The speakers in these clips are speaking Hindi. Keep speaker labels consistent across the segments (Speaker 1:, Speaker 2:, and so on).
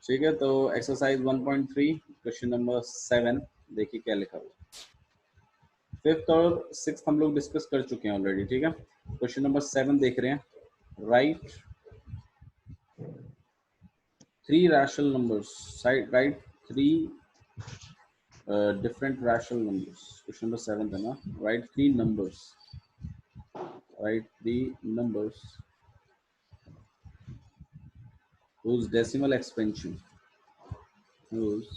Speaker 1: ठीक है, तो एक्सरसाइज 1.3 क्वेश्चन नंबर 7 देखिए क्या लिखा हुआ। फिफ्थ और सिक्स्थ हम लोग डिस्कस कर चुके हैं ऑलरेडी। ठीक है, क्वेश्चन नंबर 7 देख रहे हैं। Right 3 rational numbers, right 3 different rational numbers. Question number 7 है ना। Write 3 numbers. Write 3 numbers whose decimal expansion whose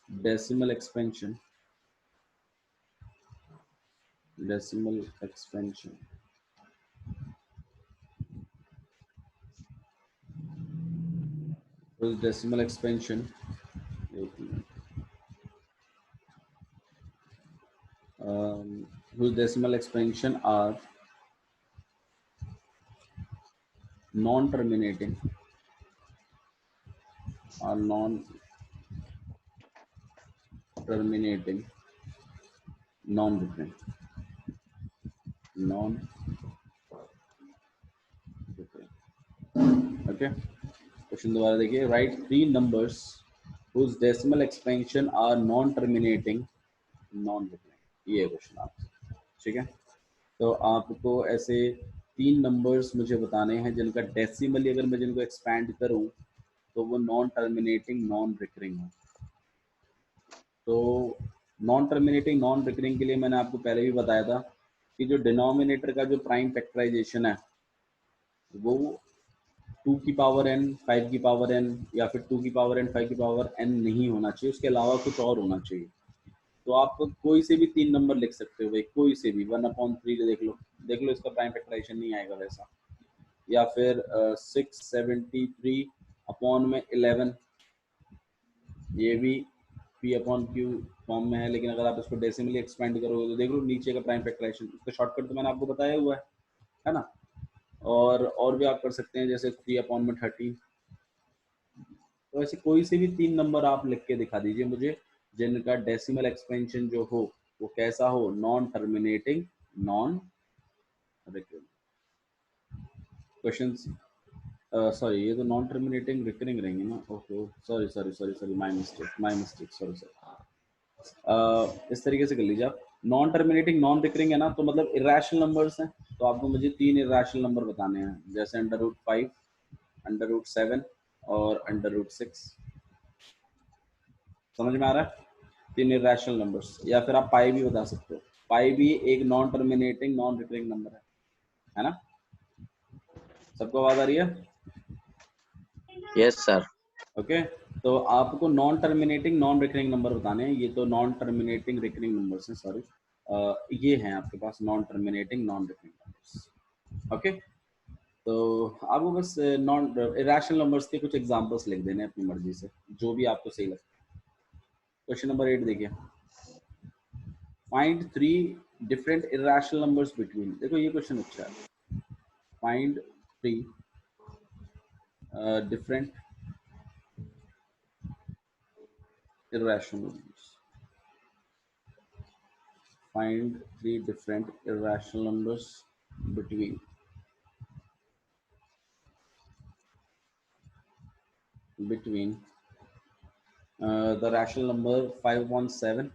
Speaker 1: decimal expansion decimal expansion whose decimal expansion whose decimal expansion are non-terminating non-terminating non-recurring okay. Question दोबारा देखिए। Right 3 numbers whose decimal expansion are non-terminating non-recurring। ये क्वेश्चन आपसे, ठीक है। तो आपको ऐसे 3 नंबर्स मुझे बताने हैं जिनका डेसिमली अगर मैं जिनको एक्सपैंड करूं तो वो नॉन टर्मिनेटिंग नॉन रिकरिंग हो। तो नॉन टर्मिनेटिंग नॉन रिकरिंग के लिए मैंने आपको पहले भी बताया था कि जो डिनोमिनेटर का जो प्राइम फैक्टराइजेशन है वो 2 की पावर n, 5 की पावर n या फिर 2 की पावर n, 5 की पावर n नहीं होना चाहिए, उसके अलावा कुछ और होना चाहिए। तो आप कोई से भी 3 नंबर लिख सकते हो भाई, कोई से भी 1/3 देख लो इसका प्राइम फैक्टराइजेशन नहीं आएगा वैसा, या फिर 673 अपॉन में 11, ये भी p/q फॉर्म में है। लेकिन अगर आप इसको डेसिमली एक्सपेंड करोगे तो देख लो नीचे का प्राइम फैक्टराइजेशन, इसका शॉर्टकट तो मैंने आपको बताया हुआ है ना। और भी आप कर सकते हैं जैसे 3/30। तो ऐसे कोई से भी 3 नंबर आप लिख के दिखा दीजिए मुझे जिनका डेसिमल एक्सपेंशन जो हो वो कैसा हो, non terminating non recurring. Question sorry, ये तो नॉन टर्मिनेटिंग रिकरिंग रहेंगे ना। Okay, sorry, my mistake, sorry. इस तरीके से कर लीजिए आप। नॉन टर्मिनेटिंग नॉन रिकरिंग है ना, तो मतलब इरेशनल नंबर्स हैं। तो आपको मुझे 3 इरेशनल नंबर बताने हैं, जैसे √5, √7 और √6। समझ में आ रहा है? 3 इरेशनल नंबर्स। या फिर आप पाई भी बता सकते हो। पाई भी एक non terminating non recurring number है ना। सबको आवाज आ रही है?
Speaker 2: Yes sir.
Speaker 1: ओके, तो आपको non terminating non recurring number बताने हैं। ये तो नॉन टर्मिनेटिंग रिकरिंग नंबर्स हैं, सॉरी। ये हैं आपके पास non terminating non recurring numbers. Okay, तो आपको बस नॉन इरेशनल नंबर्स के कुछ एग्जांपल्स लिख देने हैं अपनी मर्जी से, जो भी आपको सही लगता है। क्वेश्चन नंबर 8 देखिए। Find 3 different irrational numbers between. देखो ये क्वेश्चन अच्छा है। Find 3 different irrational numbers. Find 3 different irrational numbers between the rational number 5/7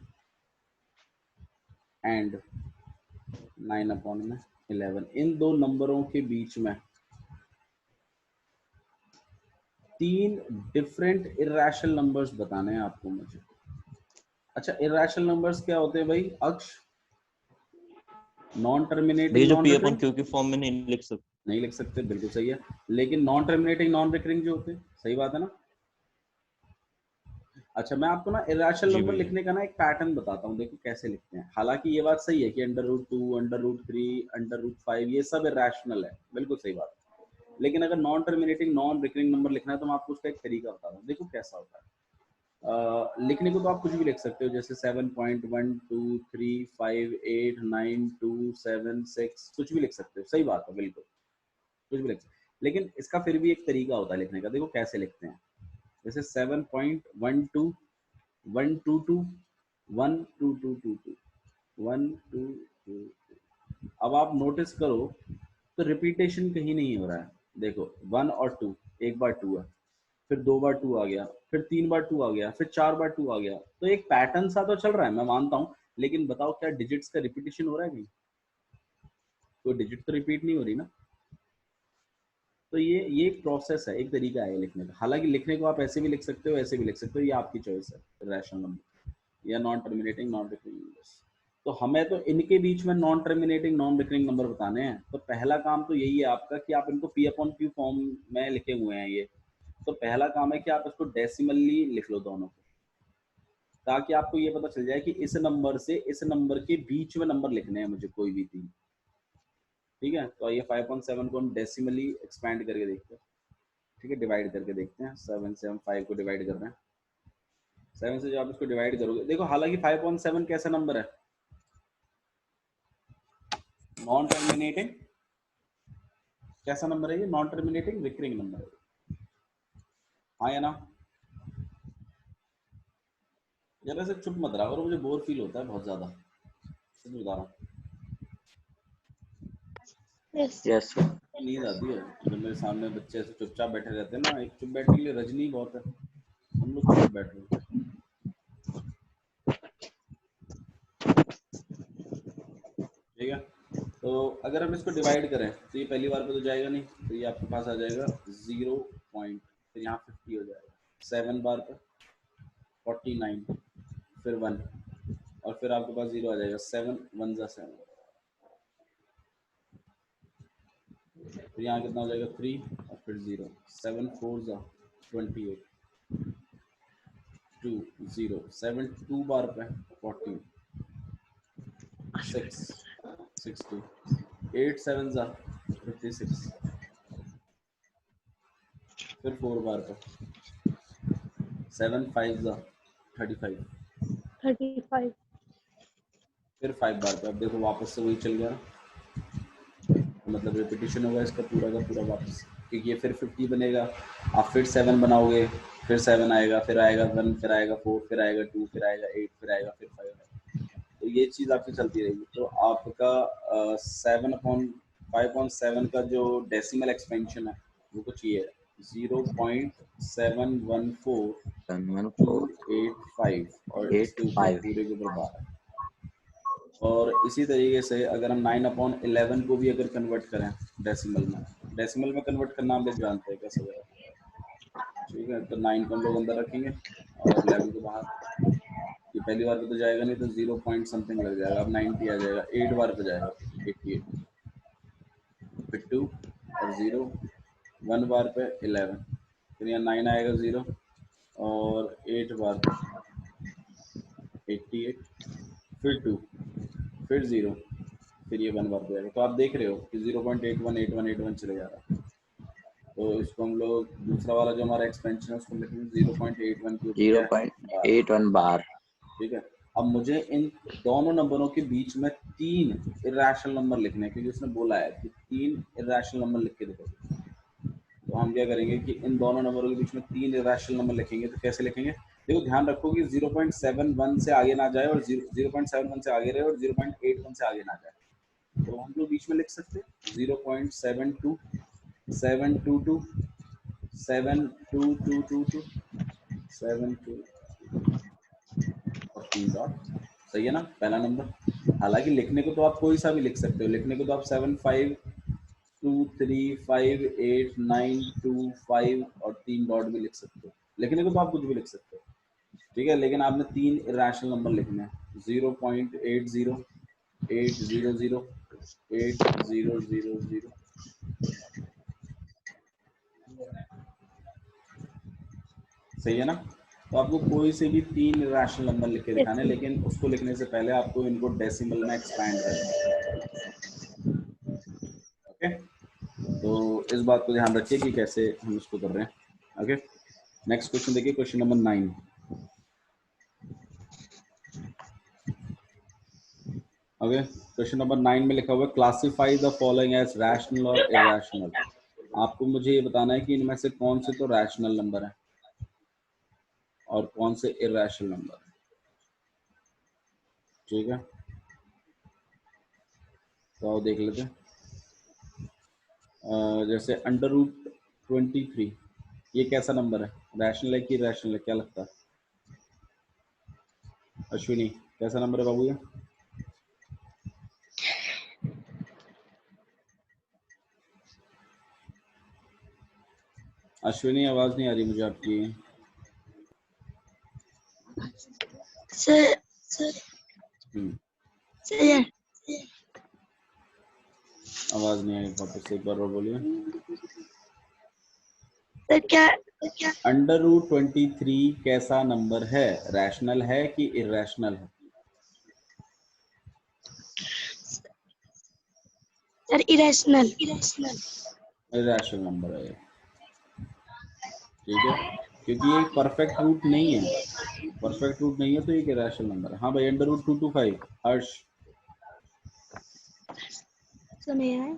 Speaker 1: and 9/11। इन दो नंबरों के बीच में 3 डिफरेंट इरेशनल नंबर्स बताने हैं आपको मुझे। अच्छा, इरेशनल नंबर्स क्या होते हैं भाई? अक्ष, नॉन टर्मिनेटिंग
Speaker 2: जो
Speaker 1: नॉन
Speaker 2: p
Speaker 1: रिकरिंग
Speaker 2: अपन q की फॉर्म में नहीं लिख सकते।
Speaker 1: नहीं लिख सकते, बिल्कुल सही है। लेकिन नॉन टर्मिनेटिंग नॉन रिकरिंग जो होते हैं, सही बात है ना। अच्छा, मैं आपको ना इरेशनल
Speaker 2: जी
Speaker 1: नंबर
Speaker 2: भैया।
Speaker 1: लिखने का ना एक पैटर्न बताता हूँ, देखो कैसे लिखते हैं। हालांकि ये बात सही है कि √2, √3, √5 ये सब इरेशनल है, बिल्कुल सही बात है। लेकिन अगर non terminating non recurring number लिखना है तो मैं आपको उसका एक तरीका बताता हूँ, देखो कैसा होता है। लिखने को तो आप कुछ भी लिख सकते हो, जैसे 7.123589276 कुछ भी लिख सकते हो, सही बात है, बिल्कुल कुछ भी लिख सकते हो। लेकिन इसका फिर भी एक तरीका होता है लिखने का, देखो कैसे लिखते हैं। जैसे 7.12 122 12222 122। अब आप नोटिस करो तो रिपीटेशन कहीं नहीं हो रहा है। देखो 1 और 2, एक बार 2 है, फिर 2 बार 2 आ गया, फिर 3 बार 2 आ गया, फिर 4 बार 2 आ गया। तो एक पैटर्न सा तो चल रहा है, मैं मानता हूँ, लेकिन बताओ क्या डिजिट्स का रिपीटिशन हो रहा है कहीं? कोई डिजिट तो रिपीट नहीं हो रही ना। तो ये एक प्रोसेस है, एक तरीका है लिखने का। हालांकि लिखने को आप ऐसे भी लिख सकते हो, ऐसे भी लिख सकते हो, ये आपकी चॉइस है। रैशनल नंबर या non terminating non recurring numbers. तो हमें तो इनके बीच में non terminating non recurring number बताने हैं। तो पहला काम तो यही है आपका कि आप इनको पी अपॉन क्यू फॉर्म में लिखे हुए हैं ये। तो पहला काम है कि आप इसको डेसिमली लिख लो दोनों को, ताकि आपको ये पता चल जाए कि इस नंबर से इस नंबर के बीच में नंबर लिखने हैं मुझे, कोई भी तीन। ठीक है, तो ये 5.7 को हम डेसिमली एक्सपैंड करके देखते हैं। ठीक है, डिवाइड करके देखते हैं। 7 से हम 5 को डिवाइड कर रहे हैं। 7 से जब आप इसको डिवाइड करोगे, देखो हालांकि 5.7 कैसा नंबर है? Non terminating. कैसा नंबर है ये? नॉन टर्मिनेटिंग रिकरिंग नंबर है। हाँ या ना? यार ऐसे चुप मत रहा करो, मुझे बोर फील होता है बहुत ज्यादा, सच बता रहा हूँ।
Speaker 3: Yes
Speaker 2: yes sir.
Speaker 1: नींद आती है जब मेरे सामने बच्चे ऐसे चुपचाप बैठे रहते हैं ना। एक चुप बैठने के लिए रजनी बहुत है, हम लोग चुप बैठ रहे हैं। ठीक है, तो अगर हम इसको डिवाइड करें तो ये पहली बार पे तो जाएगा नहीं, तो ये आपके पास आ जाएगा 0 पॉइंट, फिर यहाँ 50 हो जाएगा। 7 बार पे 49, फिर 1, और फिर आपके पास 0 आ जाएगा। 7 1 जा 7, फिर यहाँ कितना हो जाएगा? 3, और फिर 0। 7 4 जा 28, 2 0, 7 2 बार पे 14, 6 60, 8 7 जा 56, फिर 4 बार पे 7 5 जा 35,
Speaker 3: 35
Speaker 1: फिर 5 बार पे। अब देखो वापस से वही चल गया, मतलब रिपीटिशन होगा इसका पूरा का पूरा वापस, क्योंकि ये फिर 50 बनेगा। आप फिर 7 बनाओगे, फिर 7 आएगा, फिर आएगा 1, फिर आएगा 4, फिर आएगा 2, फिर आएगा 8, फिर आएगा फिर 5 आएगा। तो ये चीज़ आपकी चलती रहेगी। तो आपका 5.7 का जो डेसिमल एक्सपेंशन है वो कुछ ये है, 0.714285, और इसके ऊपर
Speaker 2: 71485
Speaker 1: पूरे के ऊपर 12। और इसी तरीके से अगर हम 9/11 को भी अगर कन्वर्ट करें डेसिमल में कन्वर्ट करना हम लोग जानते हैं कैसे होगा। ठीक है, तो 9 को हम लोग अंदर रखेंगे और 11 को बाहर। ये पहली बार पे तो जाएगा नहीं, तो 0 पॉइंट समथिंग लग जाएगा। अब 90 आ जाएगा। 8 बार पे जाएगा 88, फिर 2 और 0, 1 बार पे 11, फिर यहाँ 9 आएगा 0, और 8 बार पे 88, फिर 2, फिर 0, फिर ये 1 बार पे जाएगा। तो आप देख रहे हो कि 0.818181 चले जा रहा है। तो इसको हम लोग दूसरा वाला जो हमारा एक्सपेंशन है उसको लिखेंगे 0.81 के ऊपर क्या है? बार।
Speaker 2: 0.81 बार।
Speaker 1: ठीक है, अब मुझे इन दोनों नंबरों के बीच में 3 इरेशनल नंबर लिखने हैं, क्योंकि उसने बोला है कि 3 इरेशनल नंबर लिख के देखो। तो हम क्या करेंगे कि इन दोनों नंबरों के बीच में 3 इरेशनल नंबर लिखेंगे। तो कैसे लिखेंगे? देखो ध्यान रखो कि 0.71 से आगे ना जाए, और 0.71 से आगे रहे, और 0.81 से आगे ना जाए। तो हम लोग बीच में लिख सकते हैं 0.72, 722, 72222, 72 और 3 डॉट। सही है ना पहला नंबर? हालांकि लिखने को तो आप कोई सा भी लिख सकते हो। लिखने को तो आप 752358892 और 3 डॉट भी लिख सकते हो। लिखने को तो आप कुछ भी लिख सकते हो। ठीक है, लेकिन आपने 3 इरेशनल नंबर लिखने हैं। 0.80, 800, 8000। सही है ना? तो आपको कोई से भी 3 रैशनल नंबर लिख के दिखाने, लेकिन उसको लिखने से पहले आपको इनको डेसिमल में एक्सपैंड करना है। ओके, तो इस बात को ध्यान रखिए कि कैसे हम इसको कर रहे हैं। ओके, नेक्स्ट क्वेश्चन देखिए, question number 9। Okay, question number 9 में लिखा हुआ है classify the following as rational और इरेशनल। आपको मुझे ये बताना है कि इनमें से कौन से तो रैशनल नंबर है और कौन से इरेशनल नंबर है। ठीक है, तो देख लेते हैं। जैसे √23 ये कैसा नंबर है? रैशनल है कि इरैशनल है, क्या लगता है? अश्विनी, कैसा नंबर है बाबू ये? अश्विनी, आवाज नहीं आ रही मुझे आपकी।
Speaker 3: सर सर
Speaker 1: आवाज नहीं आई, वापस एक बार और बोलिए।
Speaker 3: सर क्या
Speaker 1: √23 कैसा नंबर है? रैशनल है कि इरैशनल है?
Speaker 3: सर इरेशनल
Speaker 1: इरैशनल नंबर है ये, ठीक है, क्योंकि ये परफेक्ट रूट नहीं है। परफेक्ट रूट नहीं है तो ये इरैशनल नंबर है। हाँ भाई, √225। हर्ष,
Speaker 3: सुनिए है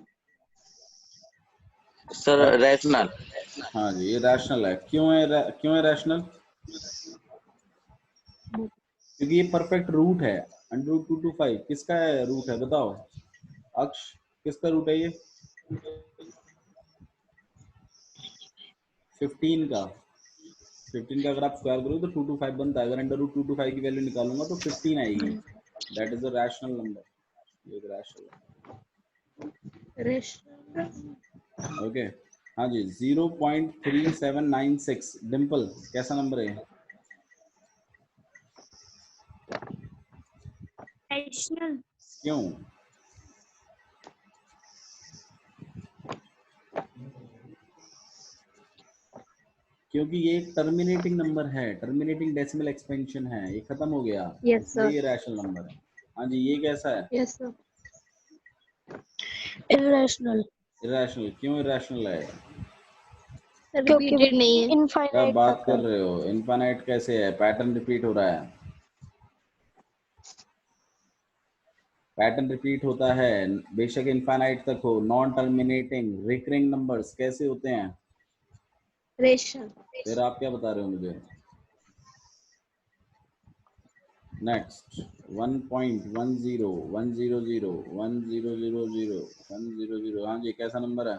Speaker 2: सर रैशनल।
Speaker 1: हाँ जी, ये रैशनल है। क्यों है क्यों है रैशनल? क्योंकि ये परफेक्ट रूट है। √225 किसका है रूट है बताओ? अक्ष, किसका रूट है ये? 15 का। 15 का अगर आप स्क्वायर करोगे तो 225 बनता है। अगर √225 की वैल्यू निकालूंगा तो 15 आएगी। That is a rational number. ये रैशनल
Speaker 3: रेशनल
Speaker 1: ओके। हाँ जी, 0.3796। डिम्पल, कैसा नंबर है?
Speaker 3: रेशनल
Speaker 1: क्यों? क्योंकि ये एक टर्मिनेटिंग नंबर है, टर्मिनेटिंग डेसिमल एक्सपेंशन है, ये खत्म हो गया,
Speaker 3: यस
Speaker 1: इसलिए
Speaker 3: सर
Speaker 1: ये रैशनल नंबर है। हाँ जी, ये कैसा है?
Speaker 3: Yes sir irrational
Speaker 1: irrational. क्यों इरैशनल है?
Speaker 3: रिपीटेड नहीं है
Speaker 1: क्या
Speaker 3: इनफाइनाइट
Speaker 1: बात
Speaker 3: तक
Speaker 1: कर
Speaker 3: है
Speaker 1: रहे हो? इनफाइनाइट कैसे है? पैटर्न रिपीट हो रहा है। पैटर्न रिपीट होता है, बेशक इनफाइनाइट तक हो। नॉन टर्मिनेटिंग रिकरिंग नंबर्स कैसे होते हैं?
Speaker 3: रेशन
Speaker 1: फिर आप क्या बता रहे हो मुझे? नेक्स्ट, 1.10 100 1000 100। हाँ जी, कैसा नंबर है?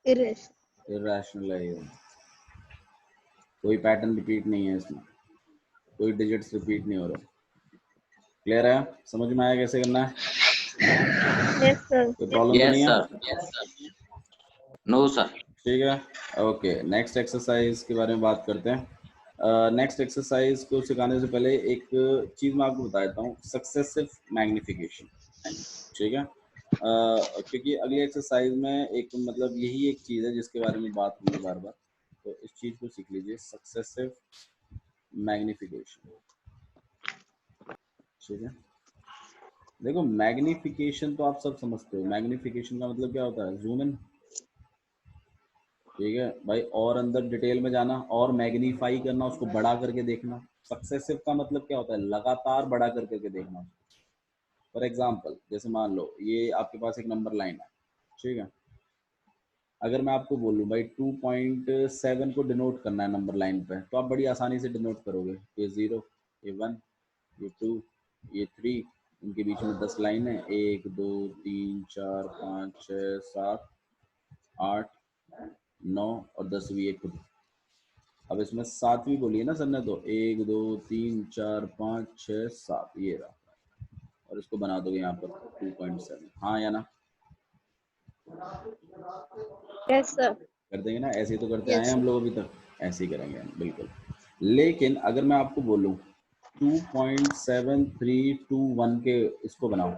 Speaker 3: इरेशनल
Speaker 1: इरैशनल है ये। कोई पैटर्न रिपीट नहीं है इसमें, कोई डिजिट्स रिपीट नहीं हो रहे। क्लियर है? समझ में आया कैसे करना है?
Speaker 3: यस सर
Speaker 1: कोई प्रॉब्लम तो नहीं
Speaker 2: यस
Speaker 1: है?
Speaker 2: सर। No sir.
Speaker 1: ठीक है, ओके। नेक्स्ट एक्सरसाइज के बारे में बात करते हैं। नेक्स्ट एक्सरसाइज को सिखाने से पहले एक चीज़ मैं आपको बता देता हूँ, सक्सेसिव मैग्निफिकेशन। ठीक है, क्योंकि अगली एक्सरसाइज में एक मतलब यही एक चीज़ है जिसके बारे में बात होंगी बार बार, तो इस चीज़ को सीख लीजिए, सक्सेसिव मैग्निफिकेशन। ठीक है, देखो मैग्निफिकेशन तो आप सब समझते हो। मैग्निफिकेशन का मतलब क्या होता है? Zoom in. ठीक है भाई, और अंदर डिटेल में जाना और मैग्नीफाई करना, उसको बड़ा करके देखना। सक्सेसिव का मतलब क्या होता है? लगातार बड़ा करके देखना। फॉर एग्जाम्पल, जैसे मान लो ये आपके पास एक नंबर लाइन है, ठीक है। अगर मैं आपको बोलूँ भाई 2.7 को डिनोट करना है नंबर लाइन पे, तो आप बड़ी आसानी से डिनोट करोगे। ये 0, ये 1, ये 2, ये 3, इनके बीच में 10 लाइन है, 1 2 3 4 5 6 7 8 9 और 10वीं एक। अब इसमें 7वीं बोली है ना सर ने, तो 1 2 3 4 5 6 7, ये रहा। और इसको बना दोगे यहाँ पर 2.7। हाँ या ना?
Speaker 3: यस सर
Speaker 1: कर देंगे ना? ऐसे ही तो करते आए हैं
Speaker 3: यस
Speaker 1: हम लोग अभी तक, ऐसे ही करेंगे हम बिल्कुल। लेकिन अगर मैं आपको बोलूँ 2.7321 के इसको बनाओ,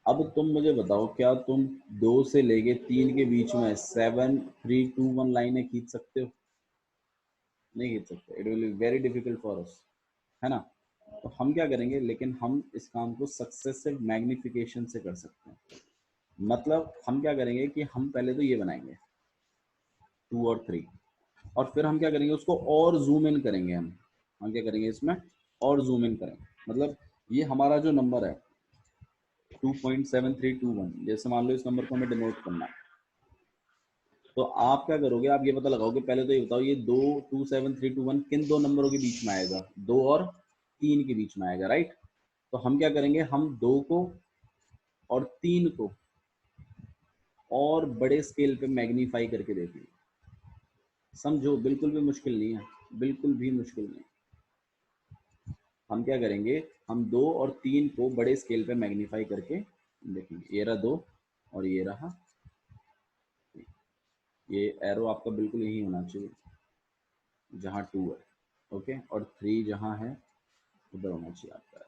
Speaker 1: अब तुम मुझे बताओ, क्या तुम 2 से लेके 3 के बीच में 7321 लाइनें खींच सकते हो? नहीं खींच सकते। It will be very difficult for us, है ना? तो हम क्या करेंगे, लेकिन हम इस काम को सक्सेसिव मैग्निफिकेशन से कर सकते हैं। मतलब हम क्या करेंगे कि हम पहले तो ये बनाएंगे 2 और 3, और फिर हम क्या करेंगे, उसको और जूम इन करेंगे। हम क्या करेंगे इसमें, और जूम इन करेंगे। मतलब ये हमारा जो नंबर है 2.7321, जैसे मान लो इस नंबर को हमें डिनोट करना है, तो आप क्या करोगे, आप ये पता लगाओगे। पहले तो ये बताओ, ये 2.7321 किन दो नंबरों के बीच में आएगा? 2 और 3 के बीच में आएगा, राइट? तो हम क्या करेंगे, हम 2 को और 3 को और बड़े स्केल पे मैग्नीफाई करके देख लीजिए। समझो, बिल्कुल भी मुश्किल नहीं है, बिल्कुल भी मुश्किल नहीं। हम क्या करेंगे, हम 2 और 3 को बड़े स्केल पे मैग्नीफाई करके देखेंगे। ये रहा 2 और ये रहा, ये एरो आपका बिल्कुल यही होना चाहिए जहाँ 2 है, ओके, और 3 जहाँ है उधर होना चाहिए आपका।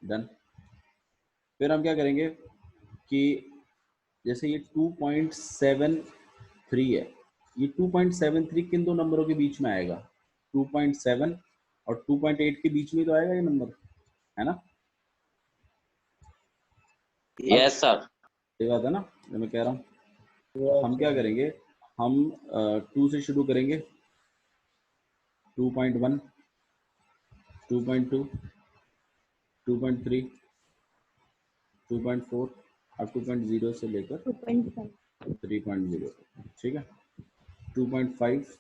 Speaker 1: डन। फिर हम क्या करेंगे कि जैसे ये 2.73 है, ये 2.73 किन दो नंबरों के बीच में आएगा? 2.7 और 2.8 के बीच में तो आएगा ये नंबर, है ना?
Speaker 2: Yes sir.
Speaker 1: ये बात है ना जो मैं कह रहा हूँ। हम क्या करेंगे, हम 2 से शुरू करेंगे, 2.1, 2.2, 2.3, 2.4 और 2.0 से लेकर 3.0, ठीक है। 2.5,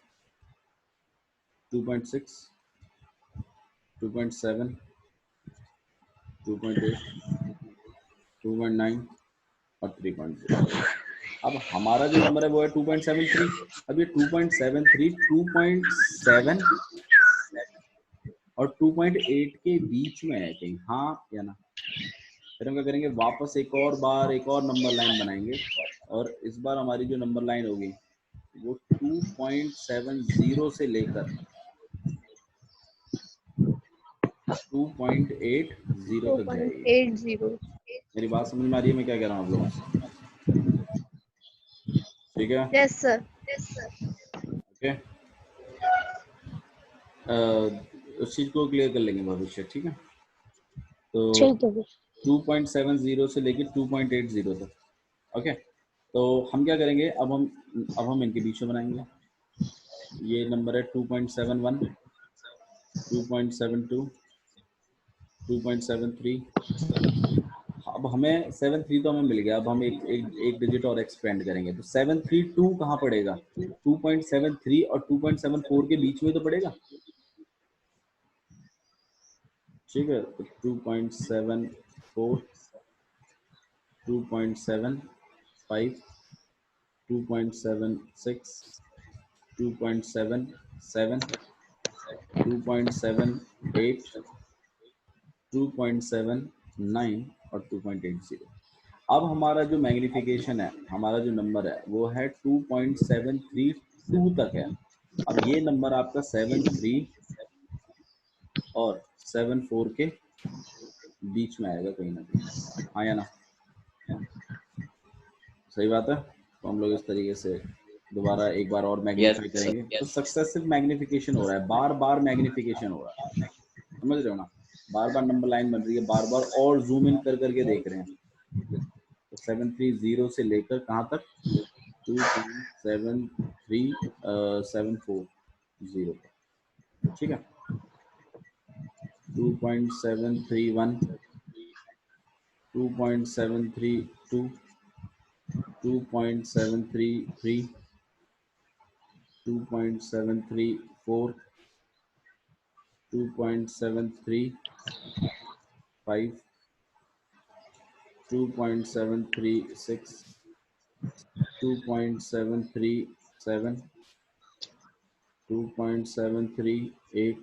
Speaker 1: 2.6, 2.7, 2.8, 2.9 और 3.0। अब हमारा जो नंबर है वो है 2.73। अब ये 2.73, 2.7 और 2.8 के बीच में है कहीं, हाँ या ना? फिर हम क्या करेंगे, वापस एक और बार एक और नंबर लाइन बनाएंगे, और इस बार हमारी जो नंबर लाइन होगी वो 2.70 से लेकर 2.80 तक जाएगी।
Speaker 3: 2.80।
Speaker 1: मेरी बात समझ में आ रही है मैं क्या कह रहा हूँ आप लोगों से? ठीक है,
Speaker 3: यस सर।
Speaker 1: ओके। उस चीज को क्लियर कर लेंगे भविष्य, ठीक है। तो
Speaker 3: ठीक है।
Speaker 1: 2.70 से लेकर 2.80 तक, ओके। तो हम क्या करेंगे, अब हम इनके बीच में बनाएंगे। ये नंबर है 2.71, 2.72, 2.73। अब हमें 73 तो हमें मिल गया, अब हम एक डिजिट और एक्सपेंड करेंगे, तो 732 कहाँ पड़ेगा? 2.73 और 2.74 के बीच में तो पड़ेगा, ठीक है। तो 2.74, 2.75, 2.76, 2.77, 2.78, 2.79 और 2.80। अब हमारा जो मैग्निफिकेशन है, हमारा जो नंबर है वो है 2.732 तक है। अब ये नंबर आपका 73 और 74 के बीच में आएगा कहीं ना कहीं, हाँ या ना? सही बात है। तो हम लोग इस तरीके से दोबारा एक बार और
Speaker 2: यस
Speaker 1: मैग्नीफाई
Speaker 2: सर।
Speaker 1: करेंगे, तो सक्सेसिव मैग्निफिकेशन हो रहा है, बार बार मैग्निफिकेशन हो रहा है, समझ रहे हो ना? बार बार नंबर लाइन बन रही है, बार बार और जूम इन कर करके देख रहे हैं। तो 730 से लेकर कहाँ तक? 2.7374, ठीक है। 2.731, 2.732, 2.733, 2.734, 2.735, 2.736, 2.737, 2.738,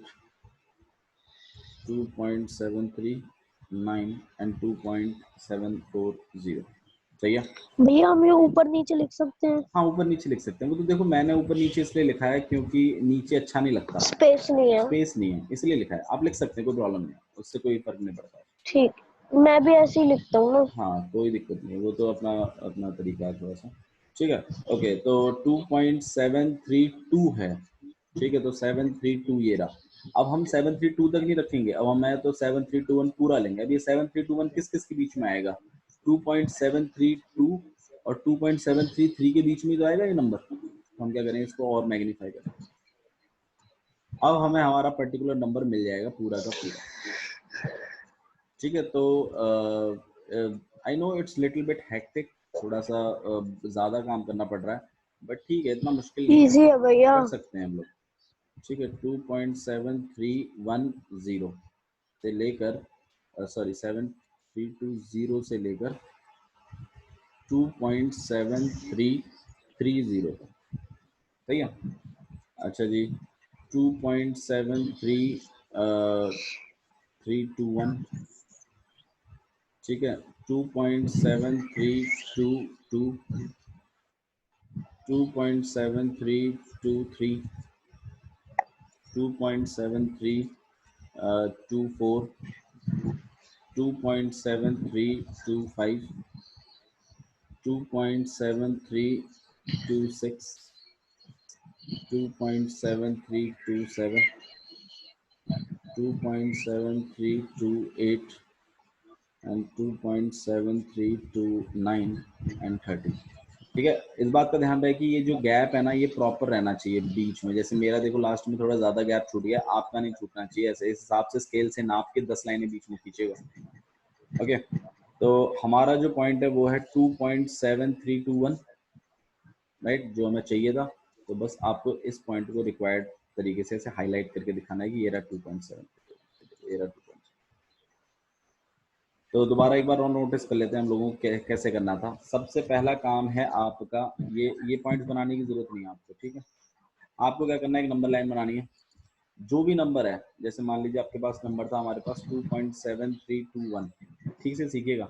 Speaker 1: 2.739 and 2.740। सही है।
Speaker 3: भैया हम ये ऊपर नीचे लिख सकते हैं?
Speaker 1: हाँ, ऊपर नीचे लिख सकते हैं। वो तो देखो मैंने ऊपर नीचे इसलिए लिखा है क्योंकि नीचे अच्छा नहीं लगता,
Speaker 3: स्पेस नहीं है।
Speaker 1: स्पेस नहीं है, इसलिए लिखा है। आप लिख सकते हैं, कोई प्रॉब्लम नहीं है, उससे कोई फर्क नहीं पड़ता।
Speaker 3: ठीक, मैं भी ऐसे ही लिखता हूँ ना।
Speaker 1: हाँ, कोई दिक्कत नहीं है, वो तो अपना अपना तरीका है थोड़ा सा, ठीक है। ओके, तो 2.732 है, ठीक है। तो 732 ये रहा। अब हम 732 तक नहीं रखेंगे, अब मैं तो 7321 पूरा लेंगे। अब ये 7321 किस किस के बीच में आएगा? 2.732 और 2.733 के बीच में तो आएगा ये नंबर। तो हम क्या करेंगे, इसको और मैग्नीफाई करेंगे। अब हमें हमारा पर्टिकुलर नंबर मिल जाएगा पूरा का पूरा, ठीक है। तो I know it's little bit hectic, थोड़ा सा ज़्यादा काम करना पड़ रहा है, बट ठीक है, इतना मुश्किल नहीं है,
Speaker 3: इजी है भैया।
Speaker 1: कर सकते हैं हम लोग, ठीक है। 2.7310 से लेकर सॉरी 7320 से लेकर 2.7330, सही है। अच्छा जी, 2.73 321, ठीक है, 2.7322, 2.7323, 2.7324, 2.7325, 2.7326, 2.7327, 2.7328 and 2.7329 and 30। ठीक है, इस बात का ध्यान रहे कि ये जो गैप है ना ये प्रॉपर रहना चाहिए बीच में। जैसे मेरा देखो लास्ट में थोड़ा ज्यादा गैप छूट गया, आपका नहीं छूटना चाहिए। ऐसे इस हिसाब से स्केल से नाप के 10 लाइनें बीच में खींचेगा। ओके, तो हमारा जो पॉइंट है वो है 2.7321, राइट, जो हमें चाहिए था। तो बस आपको इस पॉइंट को रिक्वायर्ड तरीके से ऐसे हाईलाइट करके दिखाना है कि ये रहा 2.7, ये रहा 2.7। तो दोबारा एक बार और नोटिस कर लेते हैं हम लोगों को कैसे करना था। सबसे पहला काम है आपका, ये पॉइंट्स बनाने की जरूरत नहीं है आपको, ठीक है। आपको क्या करना है, एक नंबर लाइन बनानी है। जो भी नंबर है, जैसे मान लीजिए आपके पास नंबर था हमारे पास 2.7321, ठीक से सीखिएगा।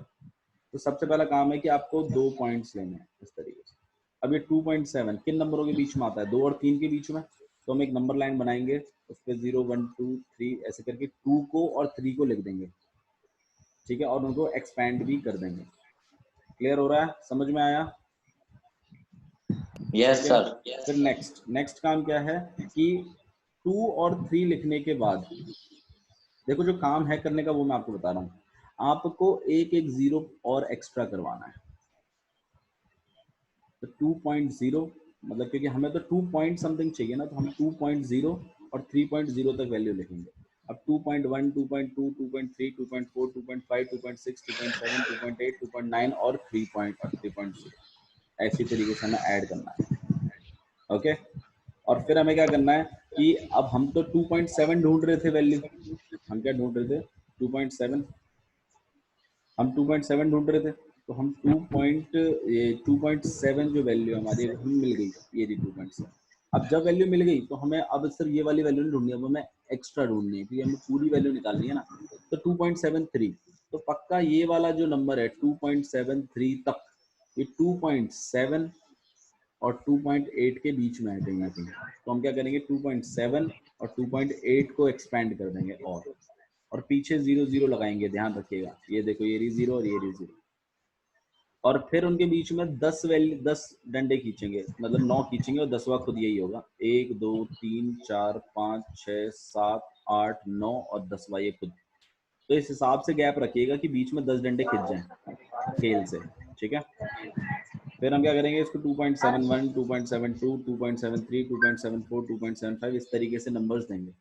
Speaker 1: तो सबसे पहला काम है कि आपको 2 पॉइंट्स लेने हैं इस तरीके से। अब ये 2.7 किन नंबरों के बीच में आता है, 2 और 3 के बीच में। तो हम एक नंबर लाइन बनाएंगे, उस पर 0 1 2 3 ऐसे करके 2 को और 3 को लिख देंगे, ठीक है, और उनको एक्सपैंड भी कर देंगे। क्लियर हो रहा है, समझ में आया?
Speaker 2: Yes sir.
Speaker 1: फिर नेक्स्ट काम क्या है कि 2 और 3 लिखने के बाद देखो जो काम है करने का वो मैं आपको बता रहा हूँ। आपको एक एक जीरो और एक्स्ट्रा करवाना है। तो 2.0 मतलब, क्योंकि हमें तो 2 पॉइंट समथिंग चाहिए ना, तो हम 2.0 और 3.0 तक वैल्यू लिखेंगे। अब 2.1 2.2 2.3 2.4 2.5 2.6 2.7 2.8 2.9 और 3.0 ऐसी तरीके से हमें ऐड करना है। ओके, और फिर हमें क्या करना है कि अब हम तो 2.7 ढूंढ रहे थे वैल्यू, हम क्या ढूंढ रहे थे 2.7, हम 2.7 ढूंढ रहे थे। तो हम 2.7 जो वैल्यू हमारी हमें मिल गई, ये थी 2.7। अब जब वैल्यू मिल गई तो हमें अब सिर्फ ये वाली वैल्यू नहीं ढूंढनी, अब हमें एक्स्ट्रा ढूंढनी है क्योंकि हमें पूरी वैल्यू निकालनी है ना। तो 2.73, तो पक्का ये वाला जो नंबर है 2.73 तक, ये 2.7 और 2.8 के बीच में है कहीं ना कहीं। तो हम क्या करेंगे, 2.7 और 2.8 को एक्सपेंड कर देंगे और पीछे 0 0 लगाएंगे। ध्यान रखिएगा, ये देखो ये रही 0 और ये रही 0। और फिर उनके बीच में 10 डंडे खींचेंगे, मतलब 9 खींचेंगे और 10वां खुद यही होगा। 1 2 3 4 5 6 7 8 9 और 10वां ये खुद। तो इस हिसाब से गैप रखिएगा कि बीच में 10 डंडे खिंच जाएं खेल से, ठीक है। फिर हम क्या करेंगे, इसको 2.71 2.72 2.73 2.74 2.75 इस तरीके से नंबर्स देंगे।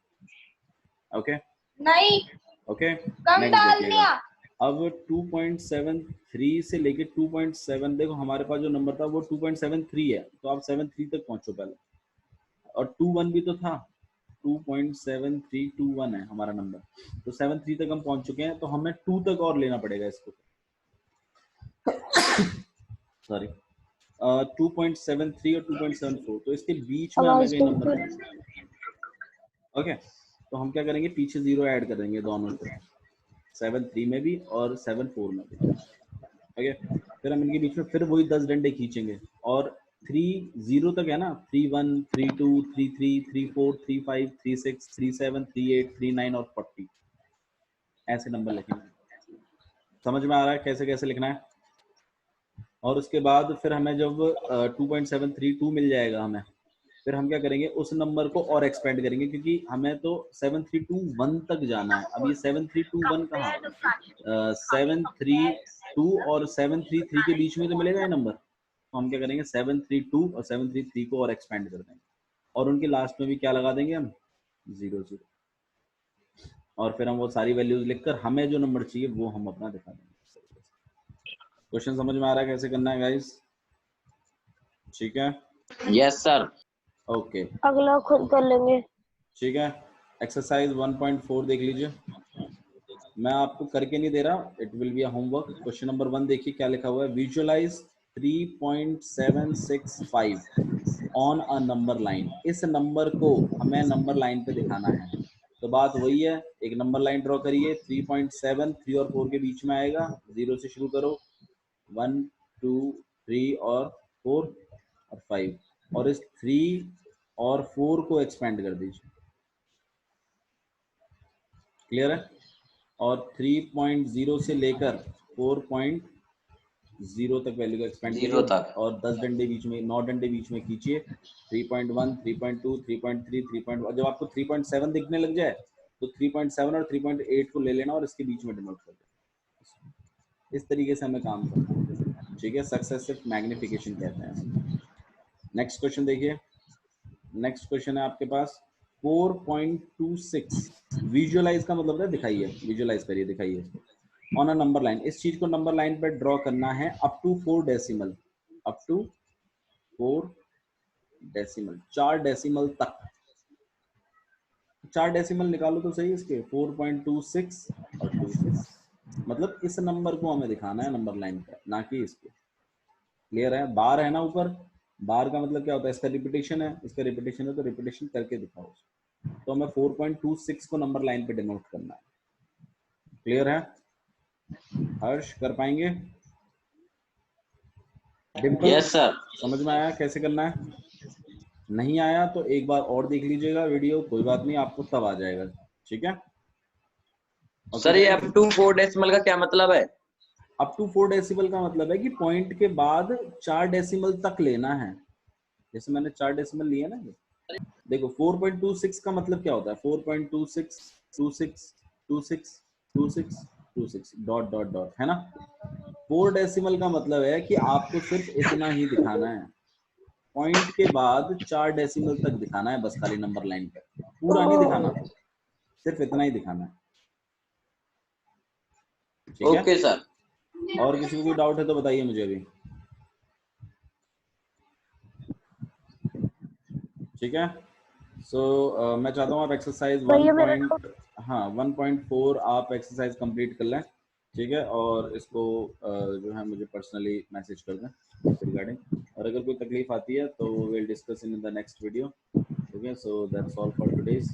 Speaker 1: ओके
Speaker 4: नहीं
Speaker 1: ओके,
Speaker 4: कम
Speaker 1: नेक्स्ट
Speaker 4: डाल
Speaker 1: देखिएगा।
Speaker 4: दिया।
Speaker 1: अब 2.73 से लेके 2.7, देखो हमारे पास जो नंबर था वो 2.73 है, तो आप 73 तक पहुंचो पहले। और 21 भी तो था, 2.7321 है हमारा नंबर, तो 73 तक हम पहुंच चुके हैं। तो हमें 2 तक और लेना पड़ेगा इसको, सॉरी 2.73 और 2.74, तो इसके बीच में हमें
Speaker 3: आवाज
Speaker 1: कहीं
Speaker 3: नहीं
Speaker 1: नंबर
Speaker 3: कर
Speaker 1: लेना। ओके, तो हम क्या करेंगे, पीछे 0 ऐड कर देंगे दोनों पे, 73 में भी और 74 में भी। ओके, फिर हम इनके बीच में फिर वही 10 डंडे खींचेंगे और 3 0 तक है ना, 3 1 3 2 3 3 3 4 3 5 3 6 3 7 3 8 3 9 और 40 ऐसे नंबर लिखेंगे। समझ में आ रहा है कैसे कैसे लिखना है? और उसके बाद फिर हमें जब 2.732 मिल जाएगा हमें, फिर हम क्या करेंगे, उस नंबर को और एक्सपेंड करेंगे क्योंकि हमें तो 7321 तक जाना है। अब ये 7321 कहाँ, 732 और 733 के बीच में तो मिलेगा ये नंबर। तो हम क्या करेंगे, 732 और 733 को और एक्सपेंड कर देंगे और उनके लास्ट में भी क्या लगा देंगे हम, 0 0। और फिर हम वो सारी वैल्यूज लिखकर हमें जो नंबर चाहिए वो हम अपना दिखा देंगे। क्वेश्चन समझ में आ रहा है कैसे करना है गाइस? ठीक है,
Speaker 2: यस सर।
Speaker 1: ओके,
Speaker 3: अगला खुद कर लेंगे।
Speaker 1: ठीक है। एक्सरसाइज 1.4 देख लीजिए, मैं आपको करके नहीं दे रहा, it will be a homework. Question number 1 देखिए क्या लिखा हुआ है, visualize 3.765 on a number line. इस नंबर को हमें नंबर लाइन पे दिखाना है। तो बात वही है, एक नंबर लाइन ड्रॉ करिए। 3.7 3 और 4 के बीच में आएगा, 0 से शुरू करो, 1 2 3 और 4 और 5, और इस 3 और 4 को एक्सपेंड कर दीजिए। क्लियर है? और 3.0 से लेकर 4.0 तक वैल्यू को एक्सपेंड
Speaker 2: जीरो
Speaker 1: करिए,
Speaker 2: तक।
Speaker 1: और 10 डंडे बीच में, 9 डंडे बीच में खींचिए। 3.1 3.2 3.3 3. जब आपको 3.7 दिखने लग जाए तो 3.7 और 3.8 को ले लेना और इसके बीच में डिनोट कर देना। इस तरीके से हमें काम करना है, ठीक है। सक्सेसिव मैग्निफिकेशन कहते हैं। नेक्स्ट क्वेश्चन देखिए। नेक्स्ट क्वेश्चन है आपके पास 4.26। विजुअलाइज का मतलब है दिखाइए, विजुअलाइज करिए, दिखाइए ऑन अ नंबर लाइन। इस चीज को नंबर लाइन पे ड्रॉ करना है up to 4 decimal, up to 4 decimal, 4 decimal तक। 4 डेसिमल निकालो तो सही इसके, 4.26 और 26, मतलब इस नंबर को हमें दिखाना है नंबर लाइन पे, ना कि इसको। क्लियर है? बार है ना ऊपर, बार का मतलब क्या होता है, इसका रिपीटेशन है, इसका रिपीटेशन है तो रिपीटेशन करके दिखाओ। तो हमें 4.26 को नंबर लाइन पे डिनोट करना है। क्लियर है? हर्ष कर पाएंगे? Dimple
Speaker 2: yes sir.
Speaker 1: समझ में आया कैसे करना है? नहीं आया तो एक बार और देख लीजिएगा वीडियो, कोई बात नहीं, आपको तब आ जाएगा, ठीक है।
Speaker 2: सर ये अप टू 4 डेसिमल का क्या मतलब है?
Speaker 1: अप टू 4 डेसिमल का मतलब है कि पॉइंट के बाद 4 डेसिमल तक लेना है। जैसे मैंने 4 डेसिमल लिए ना, देखो 4.26 का मतलब क्या होता है, 4.26 26 26 26 26 डॉट डॉट डॉट, है ना। 4 डेसिमल का मतलब है कि आपको सिर्फ इतना ही दिखाना है, पॉइंट के बाद 4 डेसिमल तक दिखाना है बस, खाली नंबर लाइन पे, पूरा नहीं दिखाना, सिर्फ इतना ही दिखाना है, ठीक है।
Speaker 2: Okay sir.
Speaker 1: और किसी को कोई डाउट है तो बताइए मुझे अभी, ठीक है। सो मैं चाहता हूँ आप एक्सरसाइज 1
Speaker 3: भैया मेरा
Speaker 1: पॉइंट, हाँ 1.4 आप एक्सरसाइज कंप्लीट कर लें, ठीक है। और इसको जो है मुझे पर्सनली मैसेज कर दें रिगार्डिंग, और अगर कोई तकलीफ आती है तो will discuss in the next video, ठीक है। So that's all for today's.